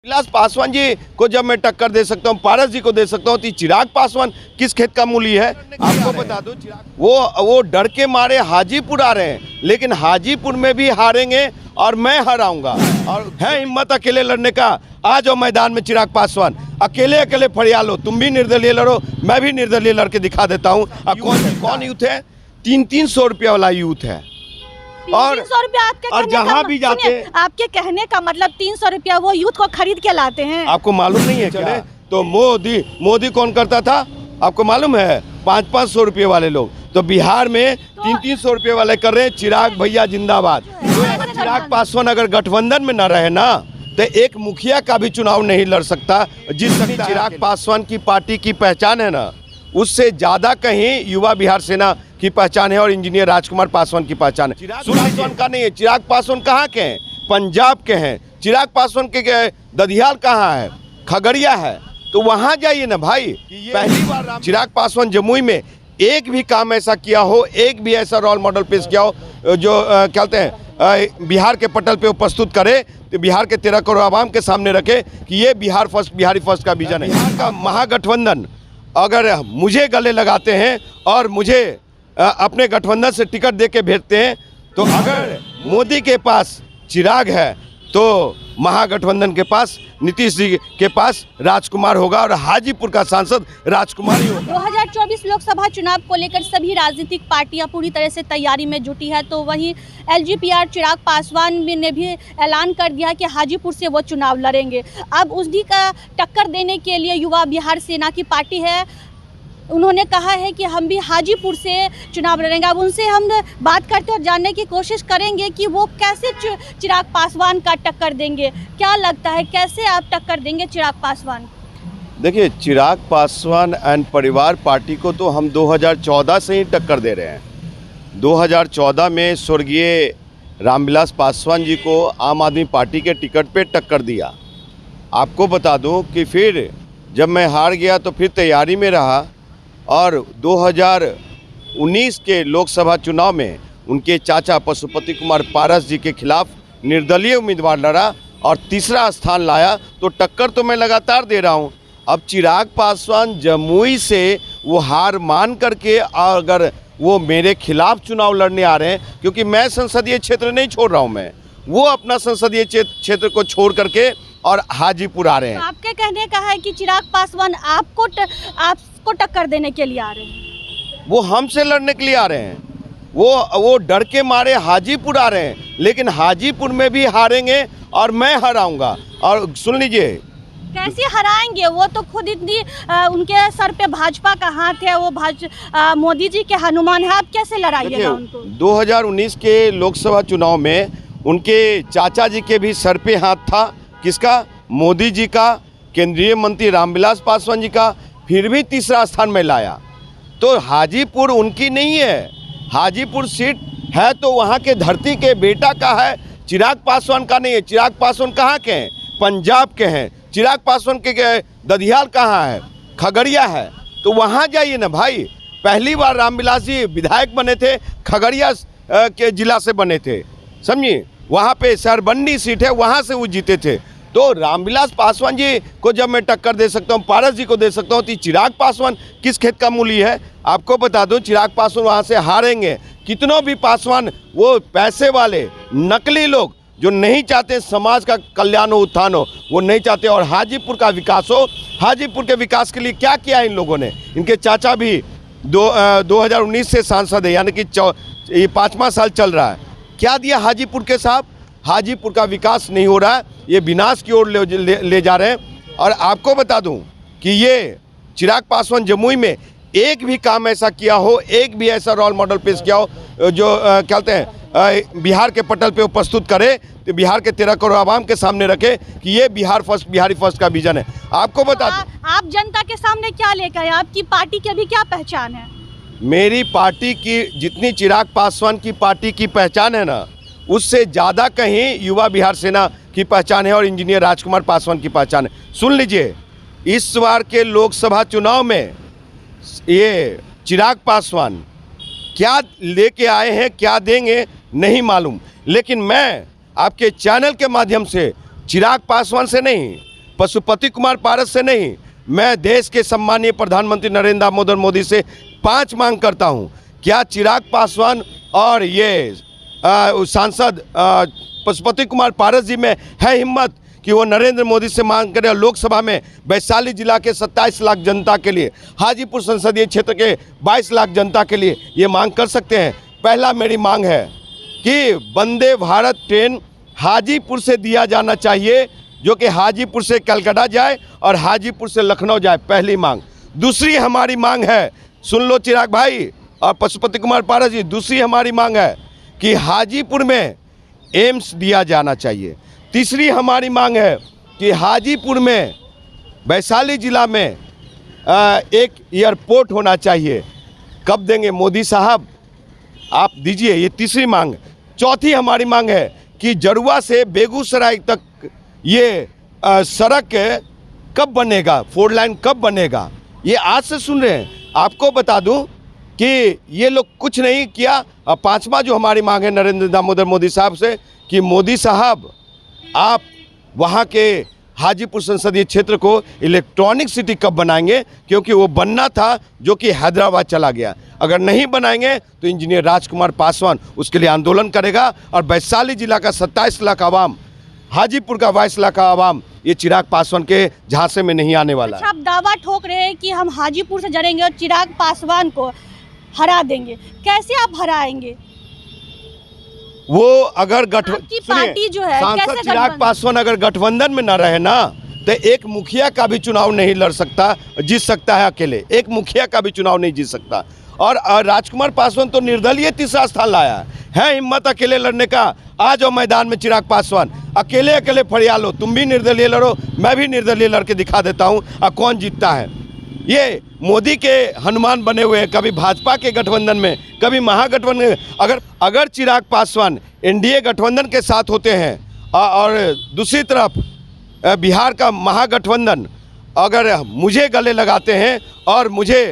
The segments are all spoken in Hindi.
रामविलास पासवान जी को जब मैं टक्कर दे सकता हूँ, पारस जी को दे सकता हूँ, तो चिराग पासवान किस खेत का मूली है? आपको बता दूं, वो डर के मारे हाजीपुर आ रहे हैं, लेकिन हाजीपुर में भी हारेंगे और मैं हराऊंगा। और है हिम्मत अकेले लड़ने का, आ जाओ मैदान में चिराग पासवान, अकेले फरियाल लो, तुम भी निर्दलीय लड़ो, मैं भी निर्दलीय लड़के दिखा देता हूँ। कौन यूथ है? 300 रुपया वाला यूथ है। और 300 रुपया और जहाँ भी जाते, आपके कहने का मतलब 300 रुपया वो यूथ को खरीद के लाते हैं। आपको मालूम नहीं है क्या? तो मोदी कौन करता था आपको मालूम है? 500 रुपये वाले लोग, तो बिहार में 300 रुपये वाले कर रहे हैं। चिराग भैया जिंदाबाद। चिराग पासवान अगर गठबंधन में न रहे ना, तो एक मुखिया का भी चुनाव नहीं लड़ सकता। जिस चिराग पासवान की पार्टी की पहचान है ना, उससे ज्यादा कहीं युवा बिहार सेना की पहचान है और इंजीनियर राजकुमार पासवान की पहचान है। चिराग पासवान का नहीं है। चिराग पासवान कहाँ के हैं? पंजाब के हैं। चिराग पासवान के ददियाल कहाँ है? खगड़िया है। तो वहाँ जाइए ना भाई। पहली बार चिराग पासवान जमुई में एक भी काम ऐसा किया हो, एक भी ऐसा रोल मॉडल पेश किया हो जो कहते हैं बिहार के पटल पे वो प्रस्तुत करे, तो बिहार के 13 करोड़ आवाम के सामने रखे कि ये बिहार फर्स्ट, बिहारी फर्स्ट का विजन है। बिहार का महागठबंधन अगर मुझे गले लगाते हैं और मुझे अपने गठबंधन से टिकट दे के भेजते हैं, तो अगर मोदी के पास चिराग है तो महागठबंधन के पास नीतीश जी के पास राजकुमार होगा और हाजीपुर का सांसद राजकुमार ही होगा। 2024 लोकसभा चुनाव को लेकर सभी राजनीतिक पार्टियां पूरी तरह से तैयारी में जुटी है। तो वहीं एलजीपीआर चिराग पासवान ने भी ऐलान कर दिया कि हाजीपुर से वो चुनाव लड़ेंगे। अब उसी का टक्कर देने के लिए युवा बिहार सेना की पार्टी है, उन्होंने कहा है कि हम भी हाजीपुर से चुनाव लड़ेंगे। अब उनसे हम बात करते और जानने की कोशिश करेंगे कि वो कैसे चिराग पासवान का टक्कर देंगे। क्या लगता है, कैसे आप टक्कर देंगे चिराग पासवान? देखिए, चिराग पासवान एंड परिवार पार्टी को तो हम 2014 से ही टक्कर दे रहे हैं। 2014 में स्वर्गीय रामविलास पासवान जी को आम आदमी पार्टी के टिकट पे टक्कर दिया। आपको बता दूं कि फिर जब मैं हार गया तो फिर तैयारी में रहा और 2019 के लोकसभा चुनाव में उनके चाचा पशुपति कुमार पारस जी के खिलाफ निर्दलीय उम्मीदवार लड़ा और तीसरा स्थान लाया। तो टक्कर तो मैं लगातार दे रहा हूं। अब चिराग पासवान जमुई से वो हार मान करके अगर वो मेरे खिलाफ चुनाव लड़ने आ रहे हैं, क्योंकि मैं संसदीय क्षेत्र नहीं छोड़ रहा हूं, वो अपना संसदीय क्षेत्र को छोड़ करके और हाजीपुर आ रहे हैं। तो आपके कहने का है कि चिराग पासवान आपको टक्कर देने के लिए आ रहे हैं? वो हमसे लड़ने के लिए आ रहे हैं। वो डर के मारे हाजीपुर आ रहे हैं, लेकिन हाजीपुर में भी हारेंगे और मैं हराऊंगा। और सुन लीजिए, कैसे हराएंगे? वो तो खुद इतनी उनके सर पे भाजपा का हाथ है, वो मोदी जी के हनुमान है, आप कैसे लड़ाइएगा उनको? 2019 के लोकसभा चुनाव में उनके चाचा जी के भी सर पे हाथ था। किसका? मोदी जी का, केंद्रीय मंत्री रामविलास पासवान जी का। फिर भी तीसरा स्थान में लाया। तो हाजीपुर उनकी नहीं है, हाजीपुर सीट है तो वहाँ के धरती के बेटा का है, चिराग पासवान का नहीं है। चिराग पासवान कहाँ के हैं? पंजाब के हैं। चिराग पासवान के ददियाल कहाँ है? खगड़िया है। तो वहाँ जाइए ना भाई। पहली बार रामविलास जी विधायक बने थे, खगड़िया के जिला से बने थे, समझिए। वहाँ पे सरबंडी सीट है, वहाँ से वो जीते थे। तो रामविलास पासवान जी को जब मैं टक्कर दे सकता हूँ, पारस जी को दे सकता हूँ, तो चिराग पासवान किस खेत का मूली है? आपको बता दूं, चिराग पासवान वहाँ से हारेंगे। कितनों भी पासवान वो पैसे वाले नकली लोग जो नहीं चाहते समाज का कल्याण हो, उत्थान हो, वो नहीं चाहते और हाजीपुर का विकास हो। हाजीपुर के विकास के लिए क्या किया इन लोगों ने? इनके चाचा भी 2019 से सांसद है, यानी कि ये 5वां साल चल रहा है। क्या दिया हाजीपुर के साहब? हाजीपुर का विकास नहीं हो रहा है, ये विनाश की ओर ले जा रहे हैं। और आपको बता दूं कि ये चिराग पासवान जमुई में एक भी काम ऐसा किया हो, एक भी ऐसा रोल मॉडल पेश किया हो जो कहते हैं बिहार के पटल पे वो प्रस्तुत करे, तो बिहार के 13 करोड़ आवाम के सामने रखे कि ये बिहार फर्स्ट, बिहारी फर्स्ट का विजन है। आपको बता दूं, आप जनता के सामने क्या लेकर आए? आपकी पार्टी की भी क्या पहचान है? मेरी पार्टी की जितनी चिराग पासवान की पार्टी की पहचान है ना, उससे ज़्यादा कहीं युवा बिहार सेना की पहचान है और इंजीनियर राजकुमार पासवान की पहचान है। सुन लीजिए, इस बार के लोकसभा चुनाव में ये चिराग पासवान क्या लेके आए हैं, क्या देंगे नहीं मालूम, लेकिन मैं आपके चैनल के माध्यम से चिराग पासवान से नहीं, पशुपति कुमार पारस से नहीं, मैं देश के सम्मानीय प्रधानमंत्री नरेंद्र दामोदर मोदी से 5 मांग करता हूं। क्या चिराग पासवान और ये सांसद पशुपति कुमार पारस जी में है हिम्मत कि वो नरेंद्र मोदी से मांग करें लोकसभा में वैशाली जिला के 27 लाख जनता के लिए, हाजीपुर संसदीय क्षेत्र के 22 लाख जनता के लिए ये मांग कर सकते हैं? पहला मेरी मांग है कि वंदे भारत ट्रेन हाजीपुर से दिया जाना चाहिए, जो कि हाजीपुर से कलकत्ता जाए और हाजीपुर से लखनऊ जाए, पहली मांग। दूसरी हमारी मांग है, सुन लो चिराग भाई और पशुपति कुमार पारस जी, दूसरी हमारी मांग है कि हाजीपुर में एम्स दिया जाना चाहिए। तीसरी हमारी मांग है कि हाजीपुर में वैशाली जिला में एक एयरपोर्ट होना चाहिए। कब देंगे मोदी साहब? आप दीजिए, ये तीसरी मांग। चौथी हमारी मांग है कि जरुआ से बेगूसराय तक ये सड़क कब बनेगा, 4 लाइन कब बनेगा? ये आज से सुन रहे हैं। आपको बता दूं कि ये लोग कुछ नहीं किया। और 5वां जो हमारी मांग है नरेंद्र दामोदर मोदी साहब से कि मोदी साहब आप वहाँ के हाजीपुर संसदीय क्षेत्र को इलेक्ट्रॉनिक सिटी कब बनाएंगे, क्योंकि वो बनना था जो कि हैदराबाद चला गया। अगर नहीं बनाएंगे तो इंजीनियर राजकुमार पासवान उसके लिए आंदोलन करेगा और वैशाली जिला का 27 लाख आवाम, हाजीपुर का 22 लाख आवाम ये चिराग पासवान के झांसे में नहीं आने वाला। अच्छा, आप दावा ठोक रहे हैं कि हम हाजीपुर से जड़ेंगे और चिराग पासवान को हरा देंगे। कैसे आप हराएंगे? वो अगर पार्टी जो है सांसद चिराग पासवान अगर गठबंधन में न रहे ना तो एक मुखिया का भी चुनाव नहीं लड़ सकता, जीत सकता है अकेले। एक मुखिया का भी चुनाव नहीं जीत सकता। और राजकुमार पासवान तो निर्दलीय तीसरा स्थान लाया है हिम्मत अकेले लड़ने का। आ जाओ मैदान में चिराग पासवान, अकेले अकेले फरियाल लो, तुम भी निर्दलीय लड़ो, मैं भी निर्दलीय लड़के दिखा देता हूँ और कौन जीतता है। ये मोदी के हनुमान बने हुए हैं, कभी भाजपा के गठबंधन में, कभी महागठबंधन में। अगर चिराग पासवान एनडीए गठबंधन के साथ होते हैं और दूसरी तरफ बिहार का महागठबंधन अगर मुझे गले लगाते हैं और मुझे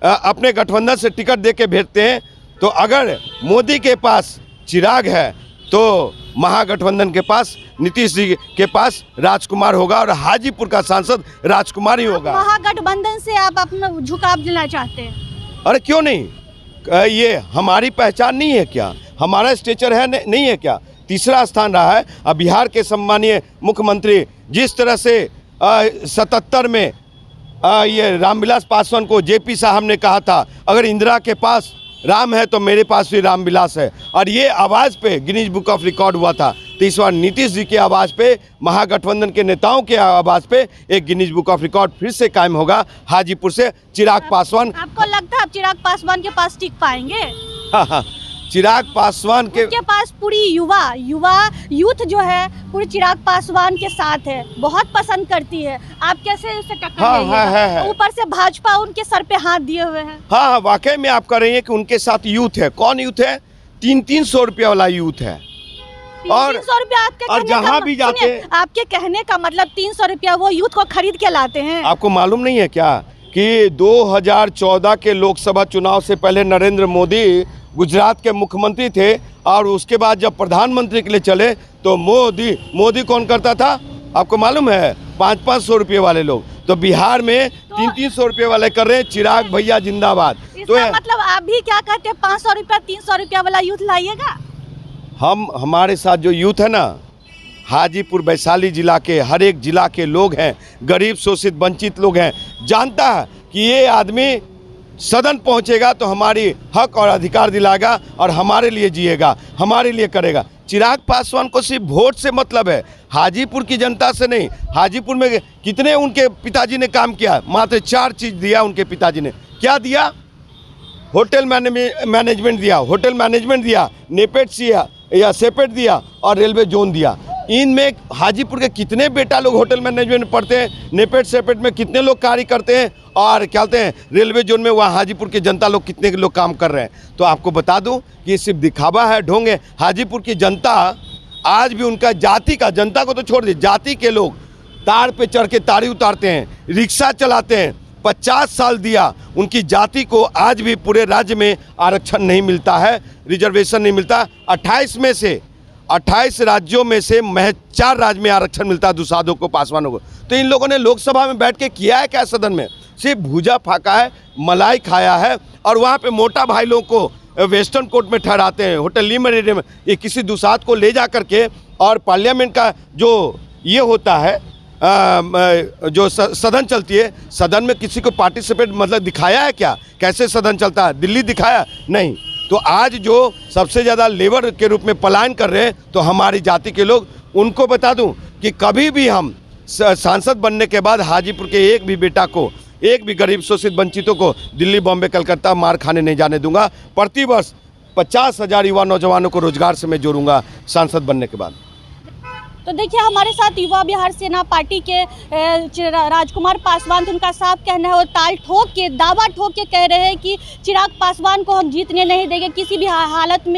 अपने गठबंधन से टिकट दे के भेजते हैं, तो अगर मोदी के पास चिराग है तो महागठबंधन के पास, नीतीश जी के पास राजकुमार होगा और हाजीपुर का सांसद राजकुमार ही होगा। महागठबंधन से आप अपना झुकाव देना चाहते हैं? अरे क्यों नहीं, ये हमारी पहचान नहीं है क्या? हमारा स्टेचर है नहीं है क्या? तीसरा स्थान रहा है। अब बिहार के सम्मानीय मुख्यमंत्री जिस तरह से 77 में ये रामविलास पासवान को जेपी साहब ने कहा था, अगर इंदिरा के पास राम है तो मेरे पास भी रामविलास है, और ये आवाज़ पे गिनीज बुक ऑफ रिकॉर्ड हुआ था। तो इस बार नीतीश जी की आवाज़ पे, महागठबंधन के नेताओं के आवाज़ पे एक गिनीज बुक ऑफ रिकॉर्ड फिर से कायम होगा। हाजीपुर से चिराग पासवान। आपको लगता है आप चिराग पासवान के पास टिक पाएंगे? हाँ, चिराग पासवान के पास पूरी यूथ जो है पूरी चिराग पासवान के साथ है, बहुत पसंद करती है। आप कैसे उससे टक्कर देंगे? ऊपर से भाजपा उनके सर पे हाथ दिए हुए है। हाँ, वाकई में आप कह रही हैं कि उनके साथ यूथ है। कौन यूथ है? 300 रुपया वाला यूथ है। और 300 रुपया और जहाँ भी जाते, आपके कहने का मतलब 300 रुपया वो यूथ को खरीद के लाते हैं। आपको मालूम नहीं है क्या कि 2014 के लोकसभा चुनाव से पहले नरेंद्र मोदी गुजरात के मुख्यमंत्री थे, और उसके बाद जब प्रधानमंत्री के लिए चले तो मोदी कौन करता था आपको मालूम है? 500 रुपये वाले लोग। तो बिहार में 300 रुपये वाले कर रहे हैं। चिराग भैया जिंदाबाद। तो मतलब आप भी क्या कहते हैं, 500 रुपया 300 रुपया वाला यूथ लाइएगा? हमारे साथ जो यूथ है ना, हाजीपुर वैशाली जिला के हर एक जिला के लोग हैं, गरीब शोषित वंचित लोग हैं, जानता है कि ये आदमी सदन पहुंचेगा तो हमारी हक और अधिकार दिलाएगा और हमारे लिए जिएगा, हमारे लिए करेगा। चिराग पासवान को सिर्फ वोट से मतलब है, हाजीपुर की जनता से नहीं। हाजीपुर में कितने उनके पिताजी ने काम किया? मात्र 4 चीज़ दिया उनके पिताजी ने। क्या दिया? होटल मैनेजमेंट दिया, होटल मैनेजमेंट दिया, नेपेट या सेपेट दिया और रेलवे जोन दिया। इनमें हाजीपुर के कितने बेटा लोग होटल मैनेजमेंट पढ़ते हैं, नेपेट सेपेट में कितने लोग कार्य करते हैं, और क्या कहते हैं रेलवे जोन में वहाँ हाजीपुर के जनता लोग कितने लोग काम कर रहे हैं। तो आपको बता दूं कि ये सिर्फ दिखावा है, ढोंग है। हाजीपुर की जनता आज भी उनका जाति का, जनता को तो छोड़ दे, जाति के लोग तार पे चढ़ के तारी उतारते हैं, रिक्शा चलाते हैं। 50 साल दिया, उनकी जाति को आज भी पूरे राज्य में आरक्षण नहीं मिलता है, रिजर्वेशन नहीं मिलता। 28 में से 28 राज्यों में से महज 4 राज्य में आरक्षण मिलता है दुसाधों को, पासवानों को। तो इन लोगों ने लोकसभा में बैठ के किया है क्या? सदन में सिर्फ भूजा फाका है, मलाई खाया है, और वहाँ पे मोटा भाई लोगों को वेस्टर्न कोर्ट में ठहराते हैं, होटल ली में ये किसी दुसाध को ले जा करके, और पार्लियामेंट का जो ये होता है जो सदन चलती है, सदन में किसी को पार्टिसिपेट मतलब दिखाया है क्या? कैसे सदन चलता है? दिल्ली दिखाया नहीं। तो आज जो सबसे ज़्यादा लेबर के रूप में पलायन कर रहे हैं, तो हमारी जाति के लोग, उनको बता दूं कि कभी भी हम सांसद बनने के बाद हाजीपुर के एक भी बेटा को, एक भी गरीब शोषित वंचितों को दिल्ली, बॉम्बे, कलकत्ता मार खाने नहीं जाने दूंगा। प्रतिवर्ष 50,000 युवा नौजवानों को रोजगार से मैं जोड़ूंगा सांसद बनने के बाद। तो देखिए, हमारे साथ युवा बिहार सेना पार्टी के राजकुमार पासवान, उनका साफ कहना है, वो ताल ठोक के, दावा ठोक के कह रहे हैं कि चिराग पासवान को हम जीतने नहीं देंगे किसी भी हालत में।